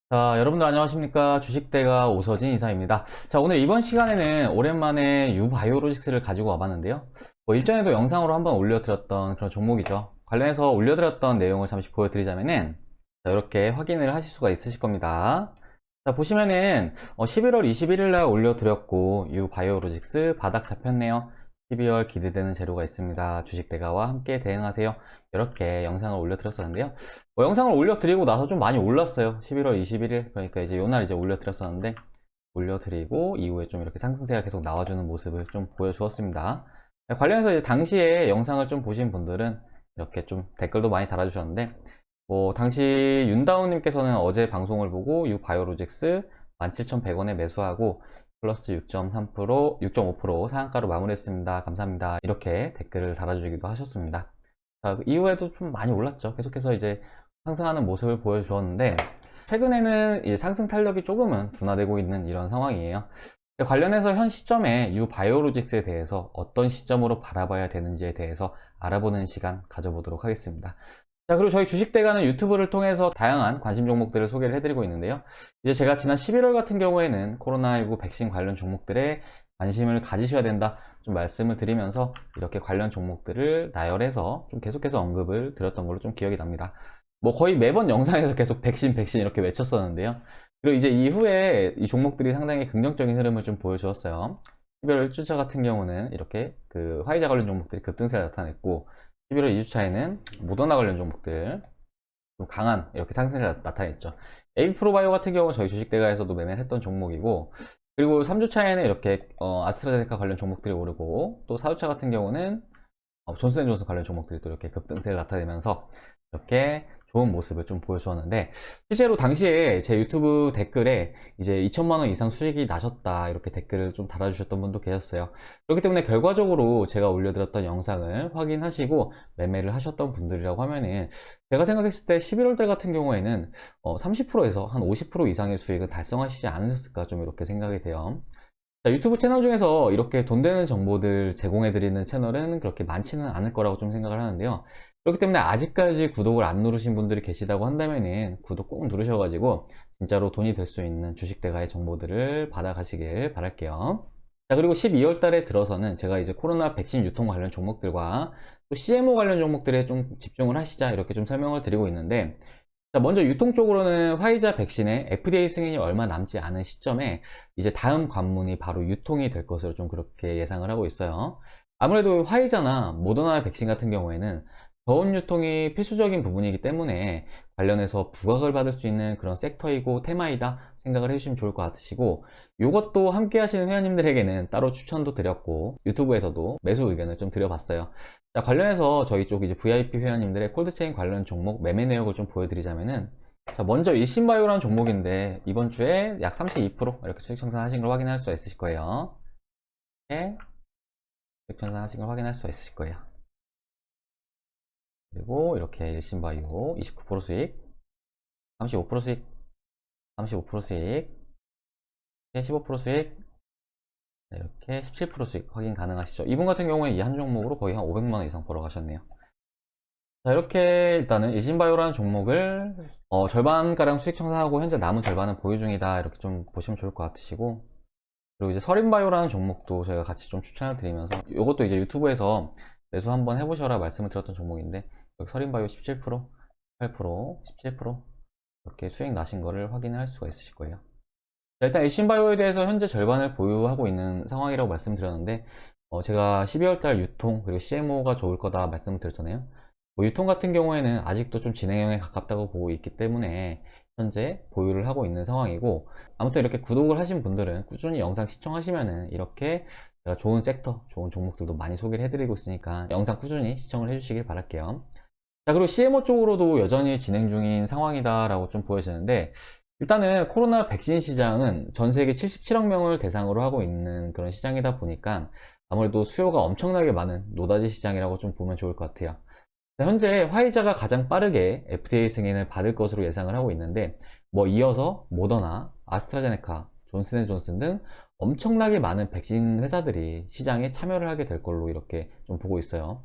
자, 여러분들 안녕하십니까. 주식대가 오서진 이사입니다. 자, 오늘 이번 시간에는 오랜만에 유바이오로직스를 가지고 와봤는데요. 일전에도 영상으로 한번 올려드렸던 그런 종목이죠. 관련해서 올려드렸던 내용을 잠시 보여드리자면은, 자, 이렇게 확인을 하실 수가 있으실 겁니다. 자, 보시면은 11월 21일 날 올려드렸고, 유바이오로직스 바닥 잡혔네요. 12월 기대되는 재료가 있습니다. 주식대가와 함께 대응하세요. 이렇게 영상을 올려드렸었는데요. 영상을 올려드리고 나서 좀 많이 올랐어요. 11월 21일. 그러니까 이제 요날 이제 올려드렸었는데, 올려드리고 이후에 좀 이렇게 상승세가 계속 나와주는 모습을 좀 보여주었습니다. 관련해서 이제 당시에 영상을 좀 보신 분들은 이렇게 좀 댓글도 많이 달아주셨는데, 당시 윤다운님께서는 어제 방송을 보고 유바이오로직스 17,100원에 매수하고 플러스 6.3%, 6.5% 상한가로 마무리했습니다. 감사합니다. 이렇게 댓글을 달아주기도 하셨습니다. 자, 그 이후에도 좀 많이 올랐죠. 계속해서 이제 상승하는 모습을 보여주었는데, 최근에는 이제 상승 탄력이 조금은 둔화되고 있는 이런 상황이에요. 관련해서 현 시점에 유바이오로직스에 대해서 어떤 시점으로 바라봐야 되는지에 대해서 알아보는 시간 가져보도록 하겠습니다. 자, 그리고 저희 주식대가는 유튜브를 통해서 다양한 관심 종목들을 소개를 해드리고 있는데요. 이제 제가 지난 11월 같은 경우에는 코로나19 백신 관련 종목들에 관심을 가지셔야 된다 좀 말씀을 드리면서 이렇게 관련 종목들을 나열해서 좀 계속해서 언급을 드렸던 걸로 좀 기억이 납니다. 거의 매번 영상에서 계속 백신 백신 이렇게 외쳤었는데요. 그리고 이제 이후에 이 종목들이 상당히 긍정적인 흐름을 좀 보여주었어요. 12월 1주차 같은 경우는 이렇게 그 화이자 관련 종목들이 급등세를 나타냈고, 11월 2주차에는 모더나 관련 종목들 좀 강한 이렇게 상승세가 나타냈죠. 에이프로바이오 같은 경우 저희 주식대가에서도 매매를 했던 종목이고, 그리고 3주차에는 이렇게 아스트라제네카 관련 종목들이 오르고, 또 4주차 같은 경우는 존슨앤존슨 관련 종목들이 또 이렇게 급등세를 나타내면서 이렇게 좋은 모습을 좀 보여주었는데, 실제로 당시에 제 유튜브 댓글에 이제 2천만 원 이상 수익이 나셨다 이렇게 댓글을 좀 달아주셨던 분도 계셨어요. 그렇기 때문에 결과적으로 제가 올려드렸던 영상을 확인하시고 매매를 하셨던 분들이라고 하면은, 제가 생각했을 때 11월 달 같은 경우에는 30%에서 한 50% 이상의 수익을 달성하시지 않으셨을까 좀 이렇게 생각이 돼요. 자, 유튜브 채널 중에서 이렇게 돈 되는 정보들 제공해드리는 채널은 그렇게 많지는 않을 거라고 좀 생각을 하는데요. 그렇기 때문에 아직까지 구독을 안 누르신 분들이 계시다고 한다면은 구독 꼭 누르셔가지고 진짜로 돈이 될 수 있는 주식대가의 정보들을 받아가시길 바랄게요. 자, 그리고 12월 달에 들어서는 제가 이제 코로나 백신 유통 관련 종목들과 또 CMO 관련 종목들에 좀 집중을 하시자 이렇게 좀 설명을 드리고 있는데, 자, 먼저 유통 쪽으로는 화이자 백신의 FDA 승인이 얼마 남지 않은 시점에 이제 다음 관문이 바로 유통이 될 것으로 좀 그렇게 예상을 하고 있어요. 아무래도 화이자나 모더나 백신 같은 경우에는 저온 유통이 필수적인 부분이기 때문에 관련해서 부각을 받을 수 있는 그런 섹터이고 테마이다 생각을 해주시면 좋을 것 같으시고, 이것도 함께 하시는 회원님들에게는 따로 추천도 드렸고 유튜브에서도 매수 의견을 좀 드려봤어요. 자, 관련해서 저희 쪽 이제 VIP 회원님들의 콜드체인 관련 종목 매매 내역을 좀 보여드리자면은, 자, 먼저 일신바이오라는 종목인데 이번 주에 약 32% 이렇게 수익 청산하신 걸 확인할 수가 있으실 거예요. 이렇게 수익 청산하신 걸 확인할 수가 있으실 거예요. 그리고 이렇게 일신바이오 29% 수익, 35% 수익, 35% 수익, 15% 수익, 이렇게 17% 수익 확인 가능하시죠. 이분 같은 경우에 이 한 종목으로 거의 한 500만원 이상 벌어가셨네요. 자, 이렇게 일단은 일신바이오라는 종목을 절반가량 수익 청산하고 현재 남은 절반은 보유 중이다 이렇게 좀 보시면 좋을 것 같으시고, 그리고 이제 설인바이오라는 종목도 저희가 같이 좀 추천을 드리면서, 이것도 이제 유튜브에서 매수 한번 해보셔라 말씀을 드렸던 종목인데, 여기 설인바이오 17%, 8%, 17% 이렇게 수익 나신 거를 확인을 할 수가 있으실 거예요. 자, 일단 일신바이오에 대해서 현재 절반을 보유하고 있는 상황이라고 말씀드렸는데, 제가 12월달 유통 그리고 CMO가 좋을 거다 말씀을 드렸잖아요. 유통 같은 경우에는 아직도 좀 진행형에 가깝다고 보고 있기 때문에 현재 보유를 하고 있는 상황이고, 아무튼 이렇게 구독을 하신 분들은 꾸준히 영상 시청하시면은 이렇게 제가 좋은 섹터, 좋은 종목들도 많이 소개를 해드리고 있으니까 영상 꾸준히 시청을 해주시길 바랄게요. 자, 그리고 CMO 쪽으로도 여전히 진행 중인 상황이다 라고 좀 보여지는데, 일단은 코로나 백신 시장은 전 세계 77억 명을 대상으로 하고 있는 그런 시장이다 보니까 아무래도 수요가 엄청나게 많은 노다지 시장이라고 좀 보면 좋을 것 같아요. 현재 화이자가 가장 빠르게 FDA 승인을 받을 것으로 예상을 하고 있는데, 이어서 모더나, 아스트라제네카, 존슨앤존슨 등 엄청나게 많은 백신 회사들이 시장에 참여를 하게 될 걸로 이렇게 좀 보고 있어요.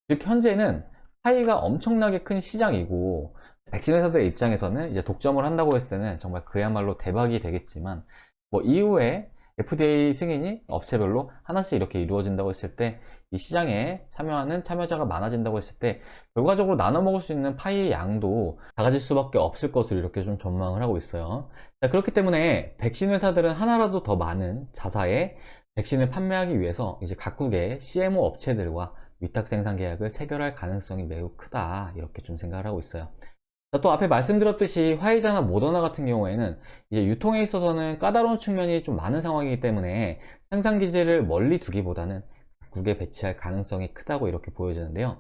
즉 현재는 파이가 엄청나게 큰 시장이고, 백신 회사들의 입장에서는 이제 독점을 한다고 했을 때는 정말 그야말로 대박이 되겠지만, 뭐 이후에 FDA 승인이 업체별로 하나씩 이렇게 이루어진다고 했을 때, 이 시장에 참여하는 참여자가 많아진다고 했을 때 결과적으로 나눠 먹을 수 있는 파이의 양도 작아질 수밖에 없을 것으로 이렇게 좀 전망을 하고 있어요. 자, 그렇기 때문에 백신 회사들은 하나라도 더 많은 자사의 백신을 판매하기 위해서 이제 각국의 CMO 업체들과 위탁 생산 계약을 체결할 가능성이 매우 크다, 이렇게 좀 생각을 하고 있어요. 또 앞에 말씀드렸듯이 화이자나 모더나 같은 경우에는 이제 유통에 있어서는 까다로운 측면이 좀 많은 상황이기 때문에 생산 기지를 멀리 두기보다는 국에 배치할 가능성이 크다고 이렇게 보여지는데요.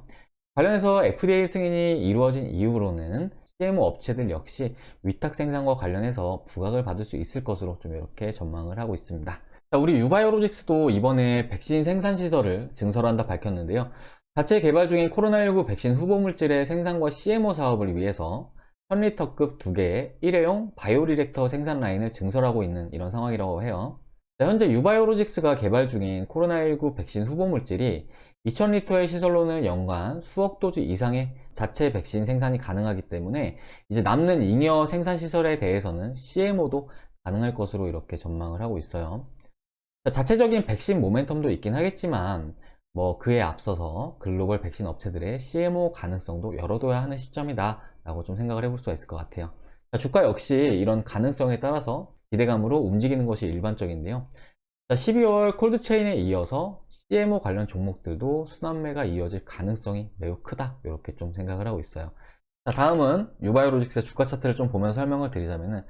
관련해서 FDA 승인이 이루어진 이후로는 CMO 업체들 역시 위탁 생산과 관련해서 부각을 받을 수 있을 것으로 좀 이렇게 전망을 하고 있습니다. 자, 우리 유바이오로직스도 이번에 백신 생산 시설을 증설한다 밝혔는데요. 자체 개발 중인 코로나19 백신 후보 물질의 생산과 CMO 사업을 위해서 1000리터급 2개의 일회용 바이오리액터 생산 라인을 증설하고 있는 이런 상황이라고 해요. 현재 유바이오로직스가 개발 중인 코로나19 백신 후보 물질이 2000리터의 시설로는 연간 수억 도즈 이상의 자체 백신 생산이 가능하기 때문에 이제 남는 잉여 생산 시설에 대해서는 CMO도 가능할 것으로 이렇게 전망을 하고 있어요. 자체적인 백신 모멘텀도 있긴 하겠지만 뭐 그에 앞서서 글로벌 백신 업체들의 CMO 가능성도 열어둬야 하는 시점이다 라고 좀 생각을 해볼 수가 있을 것 같아요. 주가 역시 이런 가능성에 따라서 기대감으로 움직이는 것이 일반적인데요. 12월 콜드체인에 이어서 CMO 관련 종목들도 순환매가 이어질 가능성이 매우 크다, 이렇게 좀 생각을 하고 있어요. 자, 다음은 유바이오로직스의 주가 차트를 좀 보면서 설명을 드리자면은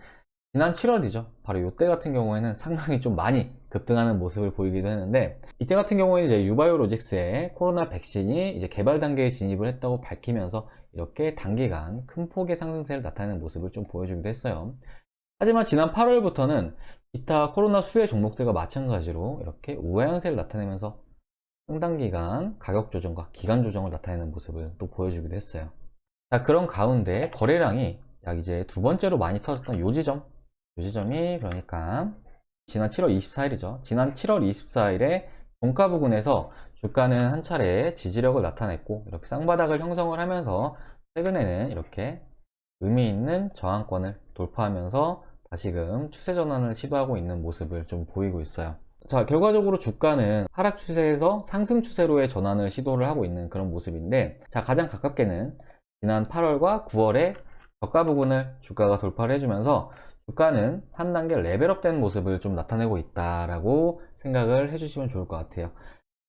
지난 7월이죠. 바로 이때 같은 경우에는 상당히 좀 많이 급등하는 모습을 보이기도 했는데, 이때 같은 경우에 이제 유바이오로직스의 코로나 백신이 이제 개발 단계에 진입을 했다고 밝히면서 이렇게 단기간 큰 폭의 상승세를 나타내는 모습을 좀 보여주기도 했어요. 하지만 지난 8월부터는 기타 코로나 수혜 종목들과 마찬가지로 이렇게 우하향세를 나타내면서 상당기간 가격 조정과 기간 조정을 나타내는 모습을 또 보여주기도 했어요. 자, 그런 가운데 거래량이 약 이제 두 번째로 많이 터졌던 요 지점이 그러니까 지난 7월 24일이죠. 지난 7월 24일에 종가 부근에서 주가는 한 차례 지지력을 나타냈고 이렇게 쌍바닥을 형성을 하면서 최근에는 이렇게 의미 있는 저항권을 돌파하면서 다시금 추세 전환을 시도하고 있는 모습을 좀 보이고 있어요. 자, 결과적으로 주가는 하락 추세에서 상승 추세로의 전환을 시도를 하고 있는 그런 모습인데, 자, 가장 가깝게는 지난 8월과 9월에 저가 부근을 주가가 돌파를 해주면서 주가는 한 단계 레벨업 된 모습을 좀 나타내고 있다라고 생각을 해주시면 좋을 것 같아요.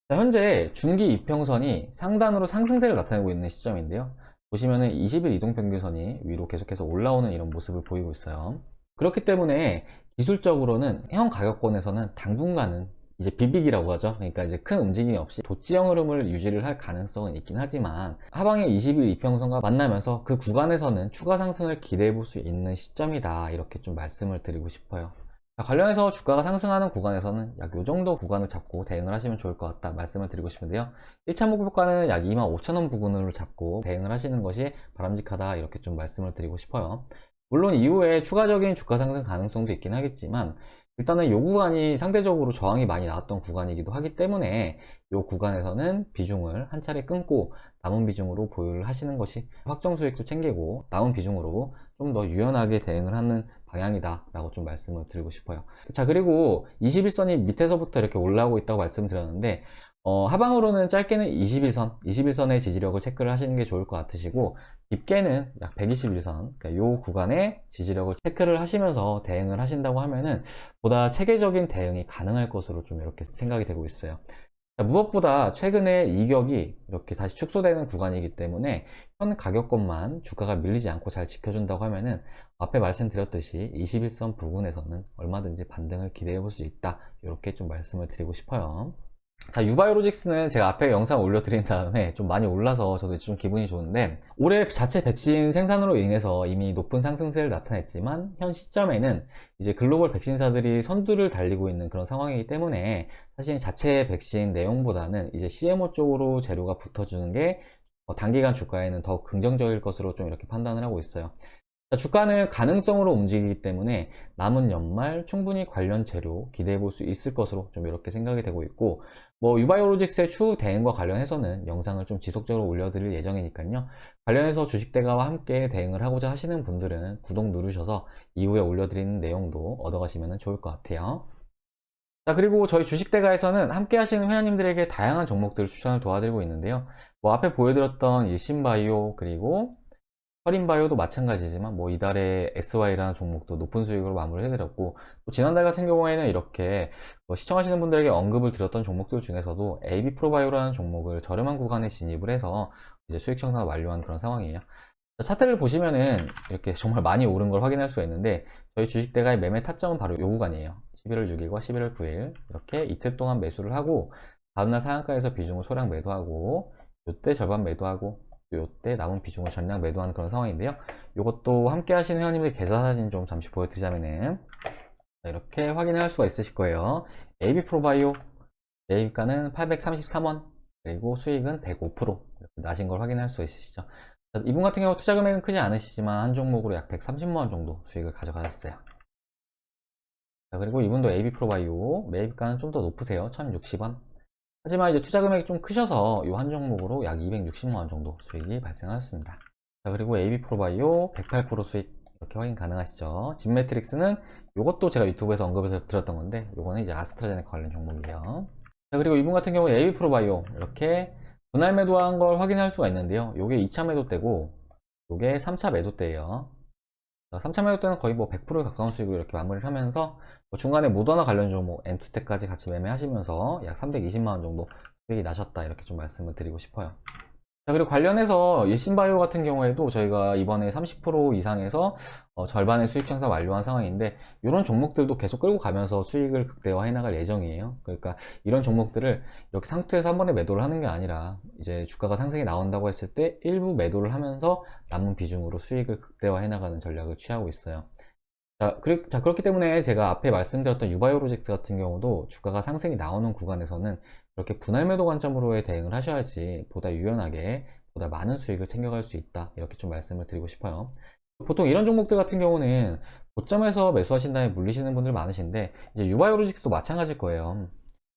자, 현재 중기 이평선이 상단으로 상승세를 나타내고 있는 시점인데요. 보시면은 20일 이동평균선이 위로 계속해서 올라오는 이런 모습을 보이고 있어요. 그렇기 때문에 기술적으로는 형 가격권에서는 당분간은 이제 비비기라고 하죠. 그러니까 이제 큰 움직임이 없이 도지형 흐름을 유지를 할 가능성은 있긴 하지만 하방의 20일 이평선과 만나면서 그 구간에서는 추가 상승을 기대해 볼 수 있는 시점이다, 이렇게 좀 말씀을 드리고 싶어요. 관련해서 주가가 상승하는 구간에서는 약 요 정도 구간을 잡고 대응을 하시면 좋을 것 같다 말씀을 드리고 싶은데요. 1차 목표가는 약 25,000원 부근으로 잡고 대응을 하시는 것이 바람직하다, 이렇게 좀 말씀을 드리고 싶어요. 물론 이후에 추가적인 주가 상승 가능성도 있긴 하겠지만 일단은 이 구간이 상대적으로 저항이 많이 나왔던 구간이기도 하기 때문에 이 구간에서는 비중을 한 차례 끊고 남은 비중으로 보유를 하시는 것이 확정 수익도 챙기고 남은 비중으로 좀 더 유연하게 대응을 하는 방향이다 라고 좀 말씀을 드리고 싶어요. 자, 그리고 21선이 밑에서부터 이렇게 올라오고 있다고 말씀드렸는데 하방으로는 짧게는 21선의 지지력을 체크를 하시는 게 좋을 것 같으시고, 깊게는 약 121선, 그러니까 요 구간의 지지력을 체크를 하시면서 대응을 하신다고 하면은 보다 체계적인 대응이 가능할 것으로 좀 이렇게 생각이 되고 있어요. 자, 무엇보다 최근에 이격이 이렇게 다시 축소되는 구간이기 때문에 현 가격권만 주가가 밀리지 않고 잘 지켜준다고 하면은 앞에 말씀드렸듯이 21선 부근에서는 얼마든지 반등을 기대해 볼 수 있다, 이렇게 좀 말씀을 드리고 싶어요. 자, 유바이오로직스는 제가 앞에 영상 올려드린 다음에 좀 많이 올라서 저도 좀 기분이 좋은데, 올해 자체 백신 생산으로 인해서 이미 높은 상승세를 나타냈지만 현 시점에는 이제 글로벌 백신사들이 선두를 달리고 있는 그런 상황이기 때문에 사실 자체 백신 내용보다는 이제 CMO 쪽으로 재료가 붙어주는 게 단기간 주가에는 더 긍정적일 것으로 좀 이렇게 판단을 하고 있어요. 자, 주가는 가능성으로 움직이기 때문에 남은 연말 충분히 관련 재료 기대해 볼 수 있을 것으로 좀 이렇게 생각이 되고 있고, 뭐 유바이오로직스의 추후 대응과 관련해서는 영상을 좀 지속적으로 올려드릴 예정이니까요. 관련해서 주식대가와 함께 대응을 하고자 하시는 분들은 구독 누르셔서 이후에 올려드리는 내용도 얻어가시면 좋을 것 같아요. 자, 그리고 저희 주식대가에서는 함께 하시는 회원님들에게 다양한 종목들을 추천을 도와드리고 있는데요. 뭐 앞에 보여드렸던 일신바이오, 그리고 서린바이오도 마찬가지지만 뭐 이달에 SY라는 종목도 높은 수익으로 마무리를 해드렸고, 또 지난달 같은 경우에는 이렇게 뭐 시청하시는 분들에게 언급을 드렸던 종목들 중에서도 AB프로바이오라는 종목을 저렴한 구간에 진입을 해서 이제 수익 청산을 완료한 그런 상황이에요. 차트를 보시면은 이렇게 정말 많이 오른 걸 확인할 수가 있는데, 저희 주식대가의 매매 타점은 바로 요 구간이에요. 11월 6일과 11월 9일 이렇게 이틀 동안 매수를 하고, 다음날 상한가에서 비중을 소량 매도하고, 요때 절반 매도하고, 요때 남은 비중을 전량 매도하는 그런 상황인데요. 이것도 함께 하시는 회원님들 계좌 사진 좀 잠시 보여드리자면은 이렇게 확인할 수가 있으실 거예요. AB프로바이오 매입가는 833원, 그리고 수익은 105% 이렇게 나신 걸 확인할 수 있으시죠. 이분 같은 경우 투자 금액은 크지 않으시지만 한 종목으로 약 130만원 정도 수익을 가져가셨어요. 자, 그리고 이분도 AB프로바이오 매입가는 좀 더 높으세요. 1060원. 하지만 이제 투자 금액이 좀 크셔서 이 한 종목으로 약 260만원 정도 수익이 발생하였습니다. 자, 그리고 AB프로바이오 108% 수익 이렇게 확인 가능하시죠. 진매트릭스는 이것도 제가 유튜브에서 언급을 드렸던 건데, 이거는 이제 아스트라제네카 관련 종목이에요. 자, 그리고 이분 같은 경우 AB프로바이오 이렇게 분할 매도한 걸 확인할 수가 있는데요. 이게 2차 매도 때고 이게 3차 매도 때예요. 3차 매도 때는 거의 뭐 100%에 가까운 수익으로 이렇게 마무리를 하면서 뭐 중간에 모더나 관련 종목 엔투테까지 같이 매매하시면서 약 320만원 정도 수익이 나셨다, 이렇게 좀 말씀을 드리고 싶어요. 자, 그리고 관련해서 일신바이오 같은 경우에도 저희가 이번에 30% 이상에서 절반의 수익 청산 완료한 상황인데, 이런 종목들도 계속 끌고 가면서 수익을 극대화해 나갈 예정이에요. 그러니까 이런 종목들을 이렇게 상투에서 한 번에 매도를 하는 게 아니라, 이제 주가가 상승이 나온다고 했을 때 일부 매도를 하면서 남은 비중으로 수익을 극대화해 나가는 전략을 취하고 있어요. 자, 그렇기 때문에 제가 앞에 말씀드렸던 유바이오로직스 같은 경우도 주가가 상승이 나오는 구간에서는 이렇게 분할 매도 관점으로의 대응을 하셔야지 보다 유연하게, 보다 많은 수익을 챙겨갈 수 있다, 이렇게 좀 말씀을 드리고 싶어요. 보통 이런 종목들 같은 경우는 고점에서 매수하신 다음에 물리시는 분들 많으신데, 이제 유바이오로직스도 마찬가지일 거예요.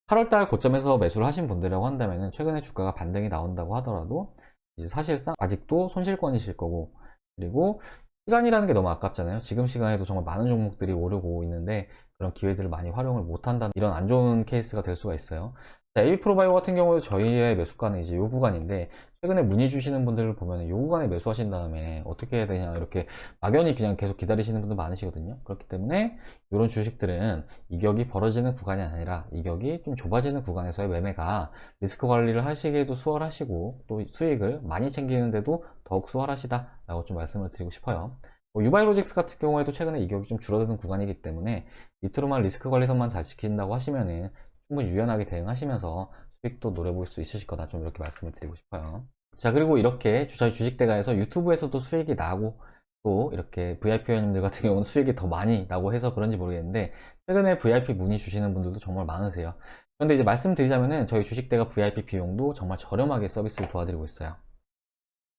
8월달 고점에서 매수를 하신 분들이라고 한다면 최근에 주가가 반등이 나온다고 하더라도 이제 사실상 아직도 손실권이실 거고, 그리고 시간이라는 게 너무 아깝잖아요. 지금 시간에도 정말 많은 종목들이 오르고 있는데 그런 기회들을 많이 활용을 못한다는 이런 안 좋은 케이스가 될 수가 있어요. AB프로바이오 같은 경우도 저희의 매수가는 이제 요 구간인데, 최근에 문의 주시는 분들을 보면 요 구간에 매수하신 다음에 어떻게 해야 되냐, 이렇게 막연히 그냥 계속 기다리시는 분들 많으시거든요. 그렇기 때문에 이런 주식들은 이격이 벌어지는 구간이 아니라 이격이 좀 좁아지는 구간에서의 매매가 리스크 관리를 하시기에도 수월하시고, 또 수익을 많이 챙기는데도 더욱 수월하시다 라고 좀 말씀을 드리고 싶어요. 유바이로직스 같은 경우에도 최근에 이격이 좀 줄어드는 구간이기 때문에 밑으로만 리스크 관리선만 잘 지킨다고 하시면은 충분히 유연하게 대응하시면서 수익도 노려볼 수 있으실 거다, 좀 이렇게 말씀을 드리고 싶어요. 자, 그리고 이렇게 저희 주식대가에서 유튜브에서도 수익이 나고, 또 이렇게 VIP 회원님들 같은 경우는 수익이 더 많이 나고 해서 그런지 모르겠는데, 최근에 VIP 문의 주시는 분들도 정말 많으세요. 그런데 이제 말씀드리자면은 저희 주식대가 VIP 비용도 정말 저렴하게 서비스를 도와드리고 있어요.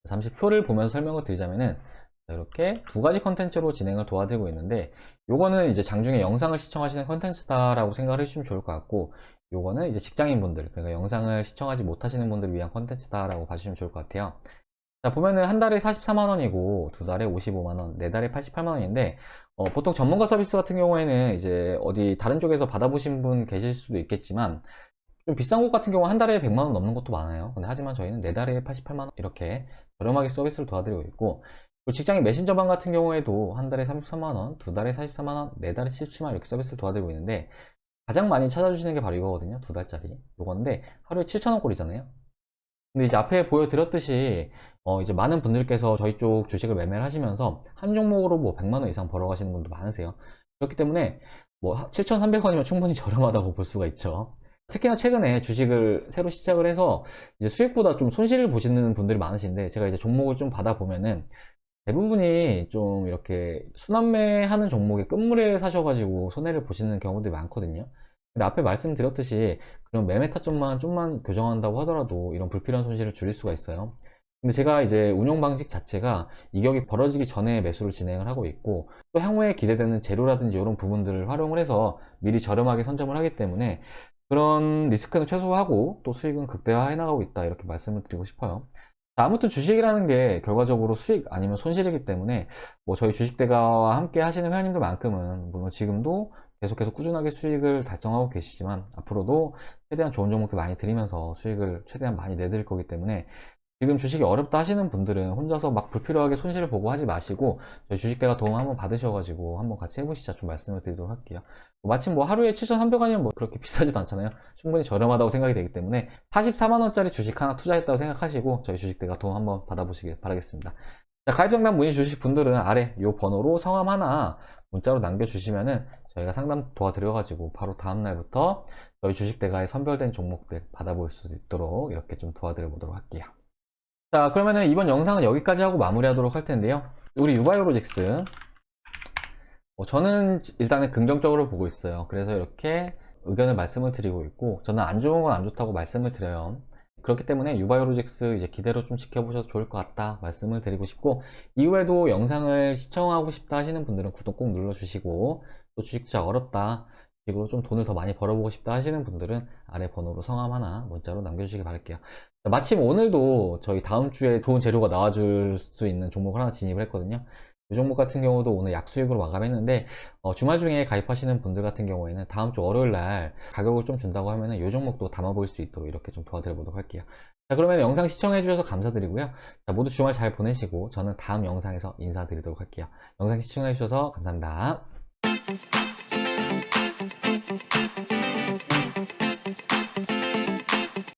잠시 표를 보면서 설명을 드리자면은 이렇게 두 가지 컨텐츠로 진행을 도와드리고 있는데, 요거는 이제 장중에 영상을 시청하시는 컨텐츠다라고 생각을 해주시면 좋을 것 같고, 요거는 이제 직장인분들, 그러니까 영상을 시청하지 못하시는 분들을 위한 컨텐츠다라고 봐주시면 좋을 것 같아요. 자, 보면은 한 달에 44만원이고 두 달에 55만원, 네 달에 88만원인데, 보통 전문가 서비스 같은 경우에는 이제 어디 다른 쪽에서 받아보신 분 계실 수도 있겠지만, 좀 비싼 곳 같은 경우 한 달에 100만원 넘는 것도 많아요. 근데 하지만 저희는 네 달에 88만원 이렇게 저렴하게 서비스를 도와드리고 있고, 직장인 메신저방 같은 경우에도 한 달에 33만원, 두 달에 44만원, 네 달에 77만원 이렇게 서비스를 도와드리고 있는데, 가장 많이 찾아주시는 게 바로 이거거든요. 두 달짜리 요건데 하루에 7,000원 꼴이잖아요. 근데 이제 앞에 보여드렸듯이 이제 많은 분들께서 저희 쪽 주식을 매매를 하시면서 한 종목으로 뭐 100만원 이상 벌어가시는 분도 많으세요. 그렇기 때문에 뭐 7,300원이면 충분히 저렴하다고 볼 수가 있죠. 특히나 최근에 주식을 새로 시작을 해서 이제 수익보다 좀 손실을 보시는 분들이 많으신데, 제가 이제 종목을 좀 받아보면은 대부분이 좀 이렇게 순환매하는 종목에 끝물에 사셔가지고 손해를 보시는 경우들이 많거든요. 근데 앞에 말씀드렸듯이 그런 매매 타점만 좀만 교정한다고 하더라도 이런 불필요한 손실을 줄일 수가 있어요. 근데 제가 이제 운용 방식 자체가 이격이 벌어지기 전에 매수를 진행을 하고 있고, 또 향후에 기대되는 재료라든지 이런 부분들을 활용을 해서 미리 저렴하게 선점을 하기 때문에 그런 리스크는 최소화하고 또 수익은 극대화해 나가고 있다, 이렇게 말씀을 드리고 싶어요. 자, 아무튼 주식이라는 게 결과적으로 수익 아니면 손실이기 때문에 뭐 저희 주식대가와 함께 하시는 회원님들만큼은 물론 지금도 계속해서 꾸준하게 수익을 달성하고 계시지만 앞으로도 최대한 좋은 종목들 많이 드리면서 수익을 최대한 많이 내드릴 거기 때문에, 지금 주식이 어렵다 하시는 분들은 혼자서 막 불필요하게 손실을 보고 하지 마시고 저희 주식대가 도움 한번 받으셔가지고 한번 같이 해보시자, 좀 말씀을 드리도록 할게요. 마침 뭐 하루에 7,300원이면 뭐 그렇게 비싸지도 않잖아요. 충분히 저렴하다고 생각이 되기 때문에 44만원짜리 주식 하나 투자했다고 생각하시고 저희 주식대가 도움 한번 받아보시길 바라겠습니다. 자, 가입상담 문의 주실 분들은 아래 이 번호로 성함 하나 문자로 남겨주시면은 저희가 상담 도와드려가지고 바로 다음날부터 저희 주식대가에 선별된 종목들 받아볼 수 있도록 이렇게 좀 도와드려 보도록 할게요. 자, 그러면은 이번 영상은 여기까지 하고 마무리하도록 할 텐데요. 우리 유바이오로직스, 저는 일단은 긍정적으로 보고 있어요. 그래서 이렇게 의견을 말씀을 드리고 있고, 저는 안 좋은 건 안 좋다고 말씀을 드려요. 그렇기 때문에 유바이오로직스 이제 기대로 좀 지켜보셔도 좋을 것 같다 말씀을 드리고 싶고, 이후에도 영상을 시청하고 싶다 하시는 분들은 구독 꼭 눌러주시고, 또 주식 투자 어렵다, 식으로 좀 돈을 더 많이 벌어보고 싶다 하시는 분들은 아래 번호로 성함 하나 문자로 남겨주시기 바랄게요. 마침 오늘도 저희 다음 주에 좋은 재료가 나와줄 수 있는 종목을 하나 진입을 했거든요. 이 종목 같은 경우도 오늘 약수익으로 마감했는데, 주말 중에 가입하시는 분들 같은 경우에는 다음 주 월요일 날 가격을 좀 준다고 하면은 이 종목도 담아볼 수 있도록 이렇게 좀 도와드려 보도록 할게요. 자, 그러면 영상 시청해 주셔서 감사드리고요. 자, 모두 주말 잘 보내시고 저는 다음 영상에서 인사드리도록 할게요. 영상 시청해 주셔서 감사합니다.